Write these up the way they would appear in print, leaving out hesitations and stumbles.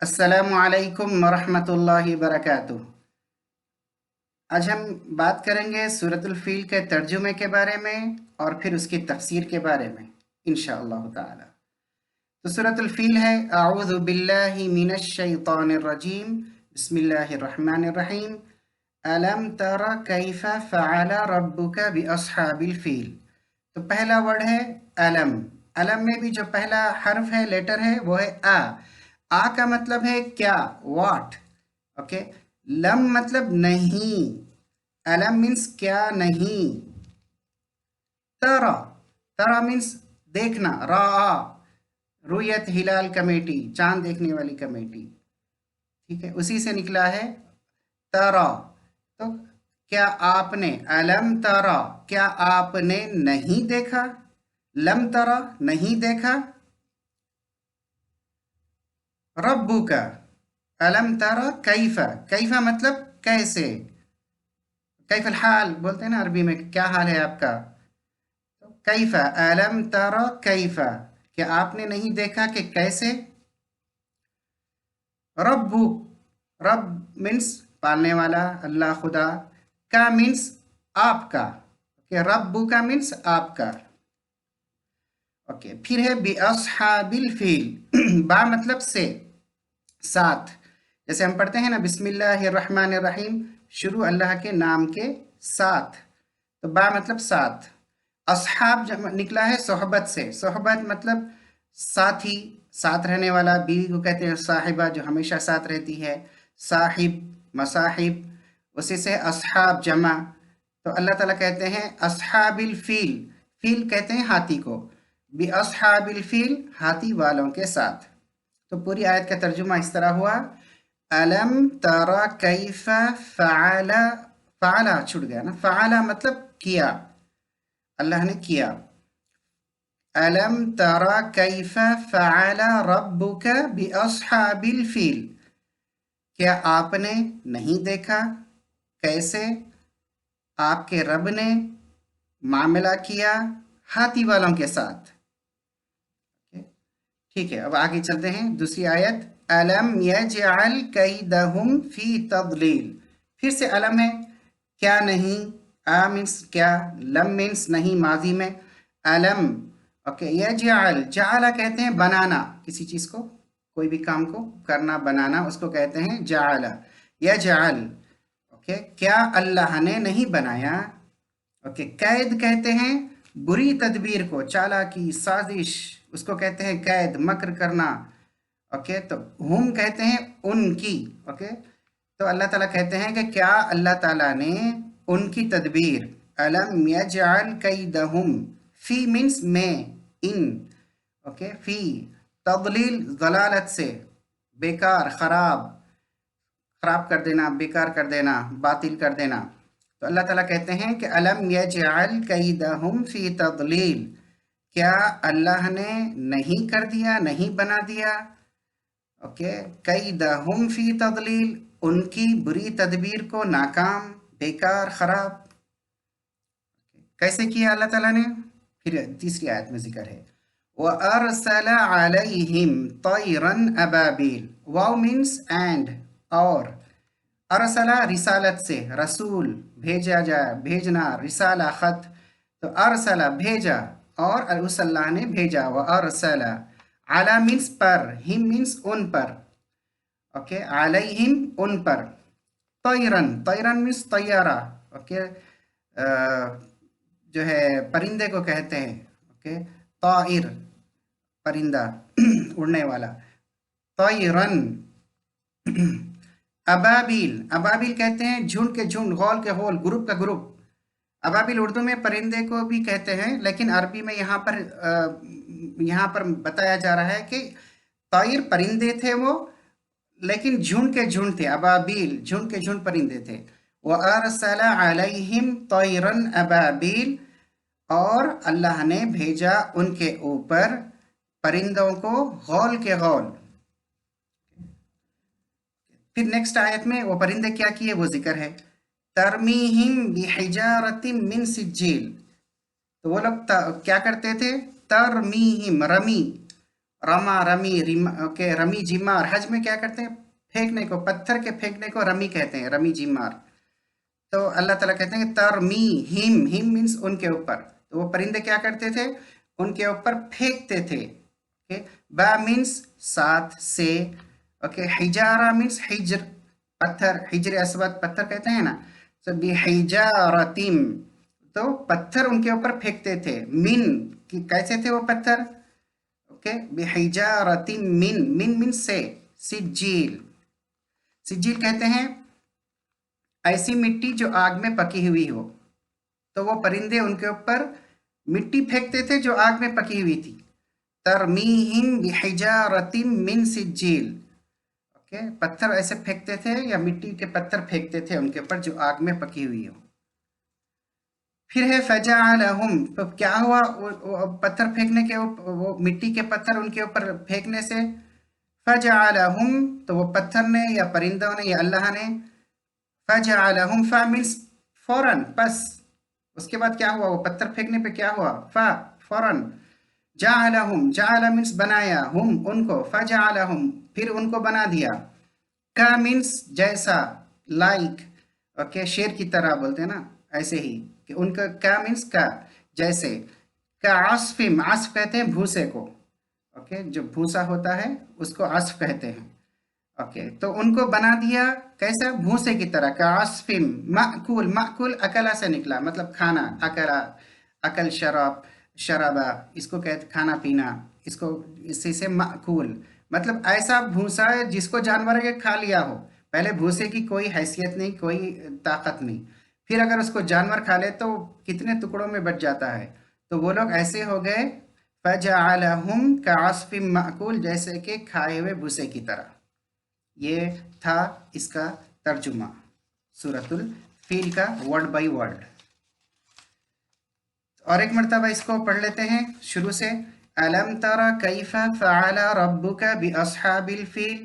अस्सलामु अलैकुम वरहमतुल्लाहि वबरकातुह। आज हम बात करेंगे सूरतुल फील के तर्जुमे के बारे में और फिर उसकी तफसीर के बारे में इंशाअल्लाह ताला। तो सूरतुल फील है अऊज़ु बिल्लाहि मिनश शैतानिर रजीम बिस्मिल्लाहिर रहमानिर रहीम अलम तरा कैफ़ा फ़अल रब्बुका बिअस्हाबिल फील। तो पहला वर्ड है अलम। अलम में भी जो पहला हर्फ है, लेटर है, वो है आ का मतलब है क्या, व्हाट। ओके, लम मतलब नहीं, अलम मीन्स क्या नहीं। तरा, तरा मीन्स देखना, रा, रुयत हिलाल कमेटी, चांद देखने वाली कमेटी, ठीक है, उसी से निकला है तरा। तो क्या आपने, अलम तरा, क्या आपने नहीं देखा, लम तरा नहीं देखा, रब्बू का, अलम तरा कैफा, कैफा मतलब कैसे, कैफल हाल बोलते हैं ना अरबी में, क्या हाल है आपका। तो कैफा, अलम तरा कैफा, क्या आपने नहीं देखा कि कैसे। रब्बू, रब मीन्स पालने वाला, अल्लाह खुदा। का मीन्स आपका, ओके, रब्बू का मीन्स आपका। ओके, फिर है बि अस्हाबिल फील बा मतलब से, साथ। जैसे हम पढ़ते हैं ना बिस्मिल्लाहिर्रहमानिर्रहीम, शुरू अल्लाह के नाम के साथ, तो बा मतलब साथ। अस्हाब निकला है सोहबत से, सोहबत मतलब साथी, साथ रहने वाला। बीवी को कहते हैं साहिबा, जो हमेशा साथ रहती है, साहिब, मसाहिब, उसी से अस्हाब जमा। तो अल्लाह ताला कहते हैं अस्हाबिल फील, फील कहते हैं हाथी को, बि अस्हाबिल फील, हाथी वालों के साथ। तो पूरी आयत का तर्जुमा इस तरह हुआ, अलम तरा कैफा फ़अला, फ़अला छूट गया ना, फ़अला मतलब किया, अल्लाह ने किया। अलम तरा कैफा फ़अल रब्बुका बिअस्हाबिल फील, क्या आपने नहीं देखा कैसे आपके रब ने मामला किया हाथी वालों के साथ। ठीक है, अब आगे चलते हैं दूसरी आयत, अलम यजअल कैदहुम फी तदलील। फिर से अलम है, क्या नहीं, आ मीन्स क्या, लम मीन्स नहीं माजी में, अलम। ओके, यजअल, जाला कहते हैं बनाना, किसी चीज को, कोई भी काम को करना, बनाना, उसको कहते हैं जाला, यजअल। ओके, क्या अल्लाह ने नहीं बनाया। ओके, कैद कहते हैं बुरी तदबीर को, चालाकी, साजिश, उसको कहते हैं कैद, मक्र करना। ओके, तो हुम कहते हैं उनकी। ओके, तो अल्लाह ताला कहते हैं कि क्या अल्लाह ताला ने उनकी तदबीर, अलम यजअल कैदहुम, फी मीन्स में, इन, ओके, फी, तदलील ज़लालत से, बेकार, खराब, खराब कर देना, बेकार कर देना, बातिल कर देना। तो अल्लाह ताला कहते हैं कि अलम यजअल कैदहुम फी तदलील, क्या अल्लाह ने नहीं कर दिया, नहीं बना दिया, ओके, कैदहुम फी तदलील, उनकी बुरी तदबीर को नाकाम, बेकार, खराब। कैसे किया अल्लाह ताला ने, फिर तीसरी आयत में जिक्र है, व अरसल अलैहिम तैरन अबाबिल, वाव मीन्स एंड, और, अरसला रिसालत से, रसूल भेजा जाए, भेजना, रिसाला खत, तो अरसला भेजा, और उस अल्लाह ने भेजा, व अरसला, अला मीन्स पर, हिम मीन्स उन पर, ओके, अलैहिम उन पर, तैरन, तैरन मीन्स तैयारा, ओके, जो है परिंदे को कहते हैं, ओके, ताइर, परिंदा उड़ने वाला, तैरन। अबाबिल, अबाबिल कहते हैं झुंड के झुंड, गौल के होल, ग्रुप का ग्रुप। अबाबिल उर्दू में परिंदे को भी कहते हैं, लेकिन अरबी में यहाँ पर बताया जा रहा है कि ताइर परिंदे थे वो, लेकिन झुंड के झुंड थे, अबाबिल झुंड के झुंड परिंदे थे। व अरसला अलैहिम तैरन अबाबिल, और अल्लाह ने भेजा उनके ऊपर परिंदों को, गौल के गौल। फिर नेक्स्ट आयत में वो परिंदे क्या किए वो जिक्र है, तरमीहिम बिहिजारतिम मिन सिज्जील, तो वो लोग क्या करते थे, तरमीहिम, रमी, रमा, रमी, ओके, रमी जिमार। हज में क्या करते हैं? फेंकने को, पत्थर के फेंकने को रमी कहते हैं, रमी जिमार। तो अल्लाह ताला कहते हैं कि तरमी हिम, हिम मीन्स उनके ऊपर। तो वो परिंदे क्या करते थे? उनके ऊपर फेंकते थे। ओके, बा मीन्स साथ से। ओके, हिजारा मीन्स हिजर, पत्थर, हिजर असवद पत्थर कहते हैं ना। तो बिहिजारतिम, तो पत्थर उनके ऊपर फेंकते थे। मिन, कि कैसे थे वो पत्थर? ओके, बिहिजारतिम मिन, मिन मीन से। सिज्जील, सिज्जील कहते हैं ऐसी मिट्टी जो आग में पकी हुई हो। तो वो परिंदे उनके ऊपर मिट्टी फेंकते थे जो आग में पकी हुई थी। तरमीहिम बिहिजारतिम मिन सिज्जील। ओके, पत्थर ऐसे फेंकते थे या मिट्टी के पत्थर फेंकते थे उनके ऊपर जो आग में पकी हुई हो। फिर है फजअलहुम, तो क्या हुआ? वो पत्थर फेंकने के वो मिट्टी के पत्थर उनके ऊपर फेंकने से फजअलहुम, तो वो पत्थर ने या परिंदों ने या अल्लाह ने, फजअलहुम, फा मीन्स फौरन, बस। उसके बाद क्या हुआ? वो पत्थर फेंकने पे क्या हुआ? फा, फौरन। जाअलहुम, जाअल मीन्स बनाया, हुम उनको, फजअलहुम फिर उनको बना दिया। का मीन्स जैसा, लाइक। ओके, शेर की तरह बोलते हैं ना, ऐसे ही कि उनका का मीन्स का, जैसे। का आसफिम, आसफ कहते हैं भूसे को। ओके, जो भूसा होता है उसको आसफ कहते हैं। ओके, तो उनको बना दिया कैसा? भूसे की तरह का। आसफिम माकुल, माकुल अकला से निकला, मतलब खाना, अकला, अकल शराब, शराबा, इसको कहते खाना पीना, इसको इसी से माकुल, मतलब ऐसा भूसा है जिसको जानवर के खा लिया हो। पहले भूसे की कोई हैसियत नहीं, कोई ताकत नहीं, फिर अगर उसको जानवर खा ले तो कितने टुकड़ों में बच जाता है। तो वो लोग ऐसे हो गए, फजअलहुम कअस्फिम माकुल, जैसे कि खाए हुए भूसे की तरह। ये था इसका तर्जुमा, सूरतुल फील का वर्ड बाय वर्ड। और एक मरतबा इसको पढ़ लेते हैं शुरू से। अलम तरा कैफा फ़अला रब्बुका बिअस्हाबिल फील,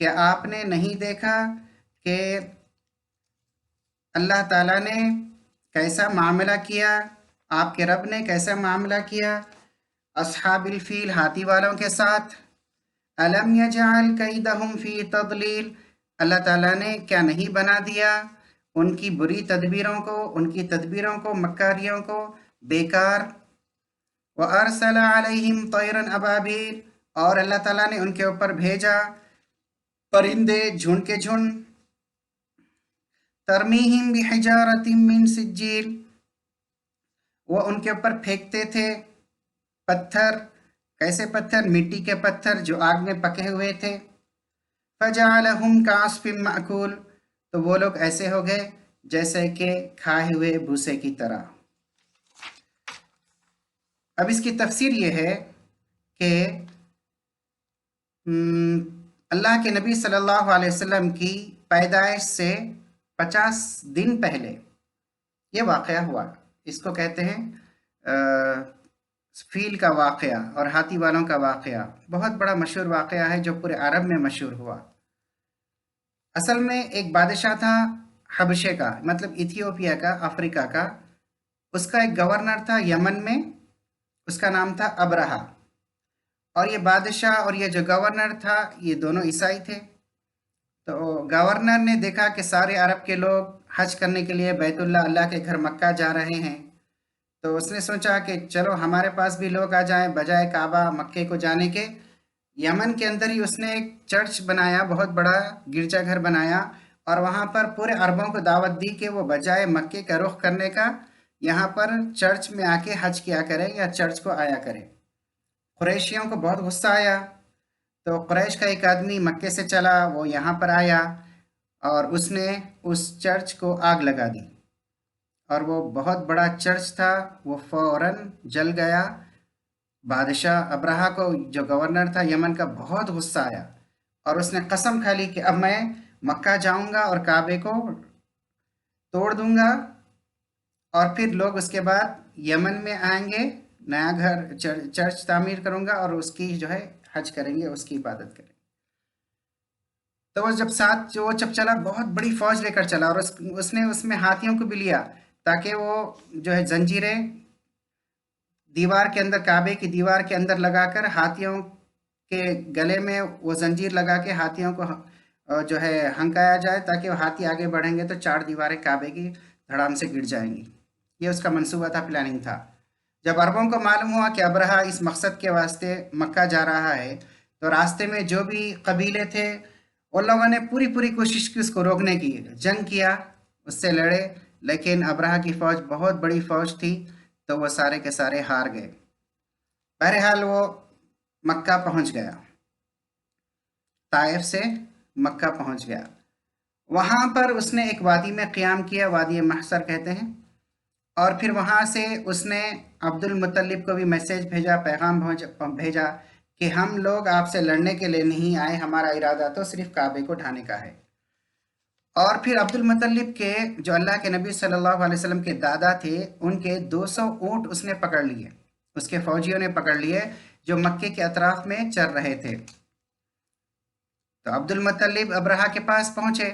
क्या आपने नहीं देखा कि अल्लाह ताला ने कैसा मामला किया, आपके रब ने कैसा मामला किया अस्हाबिल फील, हाथी वालों के साथ। अलम यजअल कैदहुम फी तदलील, अल्लाह ताला ने क्या नहीं बना दिया उनकी बुरी तदबीरों को, उनकी तदबीरों को, मक्कारियों को बेकार। व अरसल अलैहिम तैरन अबाबील, और अल्लाह ताला ने उनके ऊपर भेजा परिंदे झुंड के झुंड। तरमीहिम बिहिजारतिम मिन सिज्जील, वो उनके ऊपर फेंकते थे पत्थर। कैसे पत्थर? मिट्टी के पत्थर जो आग में पके हुए थे। फजअलहुम कअस्फिम माकुल, तो वो लोग ऐसे हो गए जैसे कि खाए हुए भूसे की तरह। अब इसकी तफसीर ये है कि अल्लाह के नबी सल्लल्लाहु अलैहि वसल्लम की पैदाइश से 50 दिन पहले ये वाक़या हुआ। इसको कहते हैं फील का वाक़या और हाथी वालों का वाक़या। बहुत बड़ा मशहूर वाक़या है जो पूरे अरब में मशहूर हुआ। असल में एक बादशाह था हबशे का, मतलब इथियोपिया का, अफ्रीका का। उसका एक गवर्नर था यमन में, उसका नाम था अबरहा। और ये बादशाह और ये जो गवर्नर था ये दोनों ईसाई थे। तो गवर्नर ने देखा कि सारे अरब के लोग हज करने के लिए बैतुल्लाह, अल्लाह के घर मक्का जा रहे हैं। तो उसने सोचा कि चलो हमारे पास भी लोग आ जाएं, बजाय काबा मक्के को जाने के। यमन के अंदर ही उसने एक चर्च बनाया, बहुत बड़ा गिरजाघर बनाया, और वहाँ पर पूरे अरबों को दावत दी कि वो बजाय मक्के का रुख करने का यहाँ पर चर्च में आके हज किया करें या चर्च को आया करें। कुरैशियों को बहुत गुस्सा आया। तो कुरैश का एक आदमी मक्के से चला, वो यहाँ पर आया और उसने उस चर्च को आग लगा दी। और वो बहुत बड़ा चर्च था, वो फौरन जल गया। बादशाह अब्रहा को, जो गवर्नर था यमन का, बहुत गुस्सा आया और उसने कसम खा ली कि अब मैं मक्का जाऊंगा और काबे को तोड़ दूंगा, और फिर लोग उसके बाद यमन में आएंगे, नया घर चर्च तामीर करूंगा और उसकी जो है हज करेंगे, उसकी इबादत करेंगे। तो वो जब चला, बहुत बड़ी फौज लेकर चला, और उसने उसमें हाथियों को भी लिया ताकि वो जो है जंजीरें दीवार के अंदर, काबे की दीवार के अंदर लगाकर हाथियों کے گلے میں وہ زنجیر لگا کے ہاتھیوں کو جو ہے ہنکایا جائے تاکہ وہ ہاتھی آگے بڑھیں گے تو 4 دیواریں کعبے کی دھڑام سے گر جائیں گی۔ یہ اس کا منصوبہ تھا، پلاننگ تھا۔ جب عربوں کو معلوم ہوا کہ ابرہہ اس مقصد کے واسطے مکہ جا رہا ہے تو راستے میں جو بھی قبیلے تھے ان لوگوں نے پوری پوری کوشش کی اس کو روکنے کی، جنگ کیا، اس سے لڑے، لیکن ابرہہ کی فوج بہت بڑی فوج تھی تو وہ سارے کے سارے ہار گئے۔ بہرحال وہ مکہ پہنچ گیا، طائف سے مکہ پہنچ گیا۔ وہاں پر اس نے ایک وادی میں قیام کیا، وادی محشر کہتے ہیں، اور پھر وہاں سے اس نے عبد المطلب کو بھی میسیج بھیجا، پیغام بھیجا کہ ہم لوگ آپ سے لڑنے کے لیے نہیں آئے، ہمارا ارادہ تو صرف کعبے کو ڈھانے کا ہے۔ اور پھر عبد المطلب کے جو اللہ کے نبی صلی اللہ علیہ وسلم کے دادا تھے ان کے 200 اونٹ اس نے پکڑ لیے، اس کے فوجیوں نے پکڑ لیے جو مکے کے اطراف میں چر رہے تھے۔ تو عبد المطلب ابرہہ کے پاس پہنچے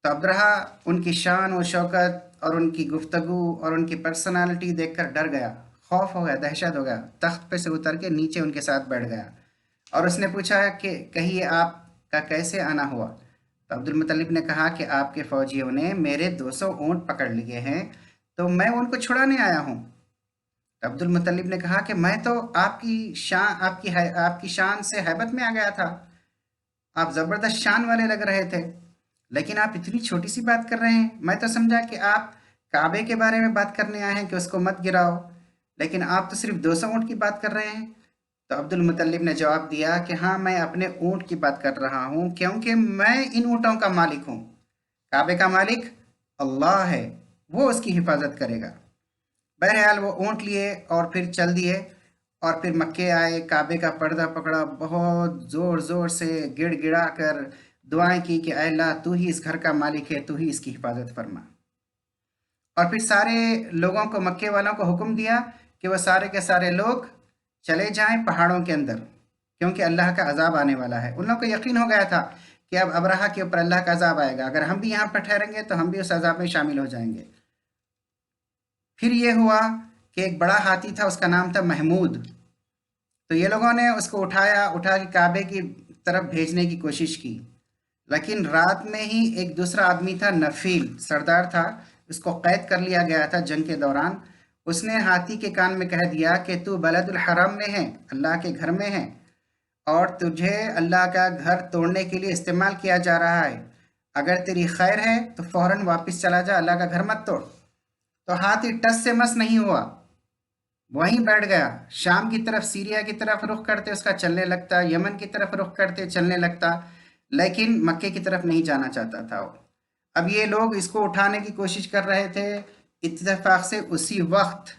تو ابرہہ ان کی شان و شوکت اور ان کی گفتگو اور ان کی پرسنالٹی دیکھ کر ڈر گیا، خوف ہو گیا، دہشت ہو گیا، تخت پہ سے اتر کے نیچے ان کے ساتھ بیٹھ گیا اور اس نے پوچھا کہ کہیے آپ کا کیسے آنا ہوا؟ تو عبد المطلب نے کہا کہ آپ کے فوجیوں نے میرے 200 اونٹ پکڑ لیے ہیں تو میں ان کو چھڑانے آیا ہوں۔ تو عبد المطلب نے کہا کہ میں تو آپ کی شان سے ہیبت میں آ گیا تھا، آپ زبردست شان والے لگ رہے تھے، لیکن آپ اتنی چھوٹی سی بات کر رہے ہیں، میں تو سمجھا کہ آپ کعبے کے بارے میں بات کرنے آئے ہیں کہ اس کو مت گراؤ، لیکن آپ تو صرف 200 اونٹ کی بات کر رہے ہیں۔ تو عبد المطلب نے جواب دیا کہ ہاں میں اپنے اونٹ کی بات کر رہا ہوں کیونکہ میں ان اونٹوں کا مالک ہوں، کعبے کا مالک اللہ ہے، وہ اس کی حفاظت کرے گا۔ بہرحال وہ اونٹ لیے اور پھر چل دیے اور پھر مکے آئے، کعبے کا پردہ پکڑا، بہت زور زور سے گڑ گڑا کر دعائیں کی کہ اے اللہ تو ہی اس گھر کا مالک ہے، تو ہی اس کی حفاظت فرما۔ اور پھر سارے لوگوں کو، مکے والوں کو حکم دیا کہ وہ سارے کے سارے لوگ چلے جائیں پہاڑوں کے اندر کیونکہ اللہ کا عذاب آنے والا ہے۔ ان لوگوں کو یقین ہو گیا تھا کہ اب ابرہہ کے اوپر اللہ کا عذاب آئے گا، اگر ہم بھی یہاں پر ٹھہریں گے تو ہم بھی اس عذاب میں شامل ہو جائیں گے۔ پھر یہ ہوا کہ ایک بڑا ہاتھی تھا، اس کا نام تھا محمود، تو یہ لوگوں نے اس کو اٹھا کے کعبے کی طرف بھیجنے کی کوشش کی، لیکن رات میں ہی ایک دوسرا آدمی تھا، نفیل سردار تھا، اس کو قید کر لیا گیا تھا جنگ کے دوران۔ اس نے ہاتھی کے کان میں کہہ دیا کہ تو بلد الحرام میں ہے، اللہ کے گھر میں ہے، اور تجھے اللہ کا گھر توڑنے کے لیے استعمال کیا جا رہا ہے، اگر تیری خیر ہے تو فوراً واپس چلا جا، اللہ کا گھر مت توڑ۔ تو ہاتھی ٹس سے مس نہیں ہوا، وہیں بیٹھ گیا، شام کی طرف، سیریا کی طرف رخ کرتے اس کا چلنے لگتا، یمن کی طرف رخ کرتے چلنے لگتا، لیکن مکے کی طرف نہیں جانا چاہتا تھا وہ۔ اب یہ لوگ اس کو اٹھانے کی کوشش کر رہے تھے، اتفاق سے اسی وقت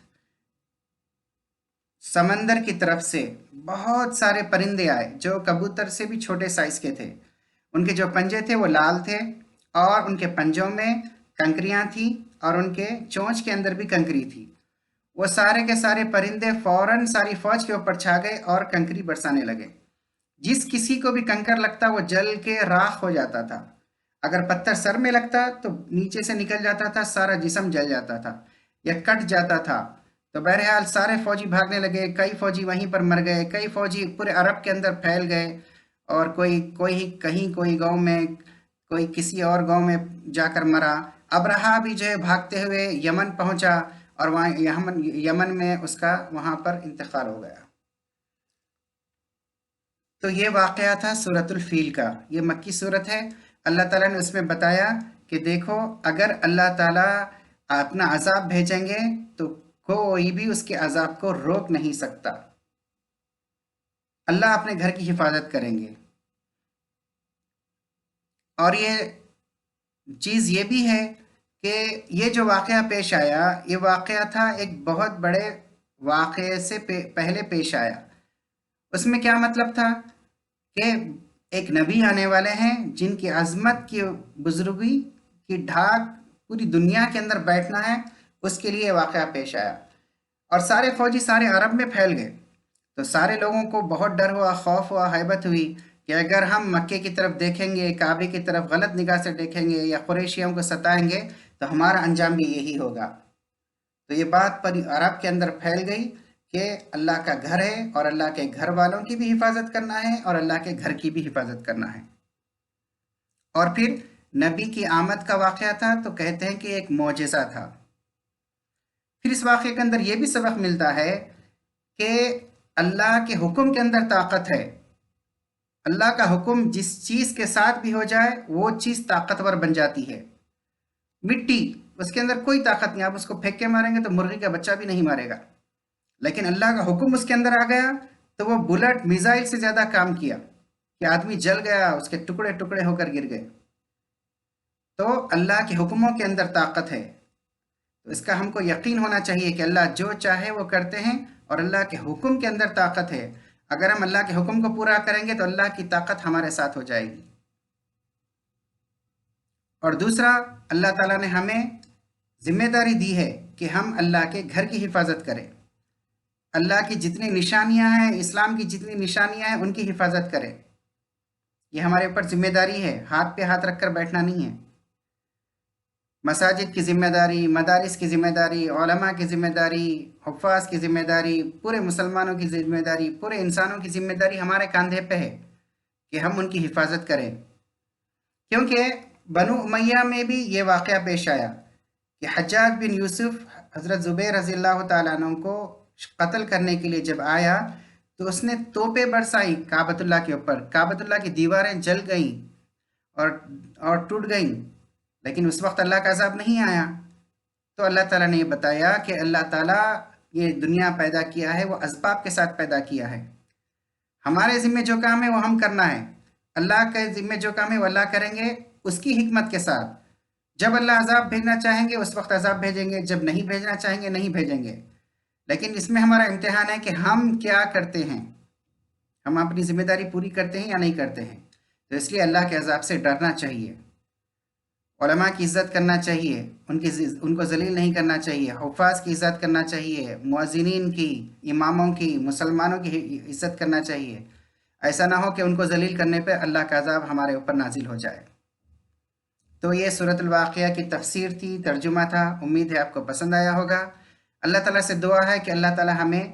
سمندر کی طرف سے بہت سارے پرندے آئے جو کبوتر سے بھی چھوٹے سائز کے تھے، ان کے جو پنجے تھے وہ لال تھے اور ان کے پنجوں میں کنکریاں تھیں اور ان کے چونچ کے اندر بھی کنکری تھی۔ وہ سارے کے سارے پرندے فوراً ساری فوج کے اوپر چھا گئے اور کنکری برسانے لگے۔ جس کسی کو بھی کنکر لگتا وہ جل کے راکھ ہو جاتا تھا، اگر پتھر سر میں لگتا تو نیچے سے نکل جاتا تھا، سارا جسم جل جاتا تھا یا کٹ جاتا تھا۔ تو بہرحال سارے فوجی بھاگنے لگے، کئی فوجی وہیں پر مر گئے، کئی فوجی پورے عرب کے اندر پھیل گئے، اور کوئی کہیں کوئی گاؤں میں، کوئی کسی اور گاؤں میں جا کر مرا۔ ابرہہ بھی جو ہے بھاگتے ہوئے یمن پہنچا اور وہاں یمن میں اس کا وہاں پر انتقال ہو گیا۔ تو یہ واقعہ تھا سورۃ الفیل کا، یہ مکی صورت ہے۔ اللہ تعالیٰ نے اس میں بتایا کہ دیکھو اگر اللہ تعالیٰ اپنا عذاب بھیجیں گے تو کوئی بھی اس کے عذاب کو روک نہیں سکتا، اللہ اپنے گھر کی حفاظت کریں گے۔ اور یہ چیز یہ بھی ہے کہ یہ جو واقعہ پیش آیا، یہ واقعہ تھا ایک بہت بڑے واقعے سے پہلے پیش آیا۔ اس میں کیا مطلب تھا کہ ایک نبی آنے والے ہیں جن کی عظمت کی بزرگی کی ڈھاک پوری دنیا کے اندر بیٹھنا ہے، اس کے لیے واقعہ پیش آیا، اور سارے فوجی سارے عرب میں پھیل گئے۔ تو سارے لوگوں کو بہت ڈر ہوا، خوف ہوا، ہیبت ہوئی کہ اگر ہم مکے کی طرف دیکھیں گے، کعبے کی طرف غلط نگاہ سے دیکھیں گے یا قریشیوں کو ستائیں گے تو ہمارا انجام بھی یہی ہوگا۔ تو یہ بات پر عرب کے اندر پھیل گئی کہ اللہ کا گھر ہے اور اللہ کے گھر والوں کی بھی حفاظت کرنا ہے اور اللہ کے گھر کی بھی حفاظت کرنا ہے۔ اور پھر نبی کی آمد کا واقعہ تھا تو کہتے ہیں کہ ایک معجزہ تھا۔ پھر اس واقعے کے اندر یہ بھی سبق ملتا ہے کہ اللہ کے حکم کے اندر طاقت ہے۔ اللہ کا حکم جس چیز کے ساتھ بھی ہو جائے وہ چیز طاقتور بن جاتی ہے۔ مٹی، اس کے اندر کوئی طاقت نہیں، آپ اس کو پھینک کے ماریں گے تو مرغی کا بچہ بھی نہیں مارے گا، لیکن اللہ کا حکم اس کے اندر آ گیا تو وہ بلٹ میزائل سے زیادہ کام کیا کہ آدمی جل گیا، اس کے ٹکڑے ٹکڑے ہو کر گر گئے۔ تو اللہ کے حکموں کے اندر طاقت ہے، تو اس کا ہم کو یقین ہونا چاہیے کہ اللہ جو چاہے وہ کرتے ہیں اور اللہ کے حکم کے اندر طاقت ہے۔ اگر ہم اللہ کے حکم کو پورا کریں گے تو اللہ کی طاقت ہمارے ساتھ ہو جائے گی۔ اور دوسرا، اللہ تعالیٰ نے ہمیں ذمہ داری دی ہے کہ ہم اللہ کے گھر کی حفاظت کریں، اللہ کی جتنی نشانیاں ہیں، اسلام کی جتنی نشانیاں ہیں ان کی حفاظت کریں۔ یہ ہمارے اوپر ذمہ داری ہے، ہاتھ پہ ہاتھ رکھ کر بیٹھنا نہیں ہے۔ مساجد کی ذمہ داری، مدارس کی ذمہ داری، علماء کی ذمہ داری، حفاظ کی ذمہ داری، پورے مسلمانوں کی ذمہ داری، پورے انسانوں کی ذمہ داری ہمارے کاندھے پہ ہے کہ ہم ان کی حفاظت کریں۔ کیونکہ بنو امیہ میں بھی یہ واقعہ پیش آیا کہ حجاج بن یوسف حضرت زبیر رضی اللہ تعالیٰ عنہ کو قتل کرنے کے لیے جب آیا تو اس نے توپیں برسائی کعبۃ اللہ کے اوپر، کعبۃ اللہ کی دیواریں جل گئیں اور ٹوٹ گئیں، لیکن اس وقت اللہ کا عذاب نہیں آیا۔ تو اللہ تعالیٰ نے یہ بتایا کہ اللہ تعالیٰ یہ دنیا پیدا کیا ہے وہ اسباب کے ساتھ پیدا کیا ہے، ہمارے ذمہ جو کام ہے وہ ہم کرنا ہے، اللہ کے ذمہ جو کام ہے وہ اللہ کریں گے اس کی حکمت کے ساتھ۔ جب اللہ عذاب بھیجنا چاہیں گے اس وقت عذاب بھیجیں گے، جب نہیں بھیجنا چاہیں گے نہیں بھیجیں گے، لیکن اس میں ہمارا امتحان ہے کہ ہم کیا کرتے ہیں، ہم اپنی ذمہ داری پوری کرتے ہیں یا نہیں کرتے ہیں۔ تو اس لیے اللہ کے عذاب سے ڈرنا چاہیے، علماء کی عزت کرنا چاہیے، ان کو ذلیل نہیں کرنا چاہیے، حفاظ کی عزت کرنا چاہیے، مؤذنین کی، اماموں کی، مسلمانوں کی عزت کرنا چاہیے۔ ایسا نہ ہو کہ ان کو ذلیل کرنے پہ اللہ کا عذاب ہمارے اوپر نازل ہو جائے۔ تو یہ سورۃ الواقعہ کی تفسیر تھی، ترجمہ تھا، امید ہے آپ کو پسند آیا ہوگا۔ اللہ تعالیٰ سے دعا ہے کہ اللہ تعالیٰ ہمیں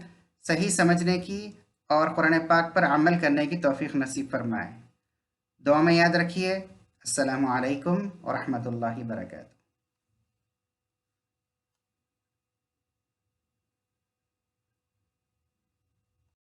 صحیح سمجھنے کی اور قرآن پاک پر عمل کرنے کی توفیق نصیب فرمائے۔ دعا میں یاد رکھیے۔ السلام علیکم ورحمۃ اللہ وبرکاتہ۔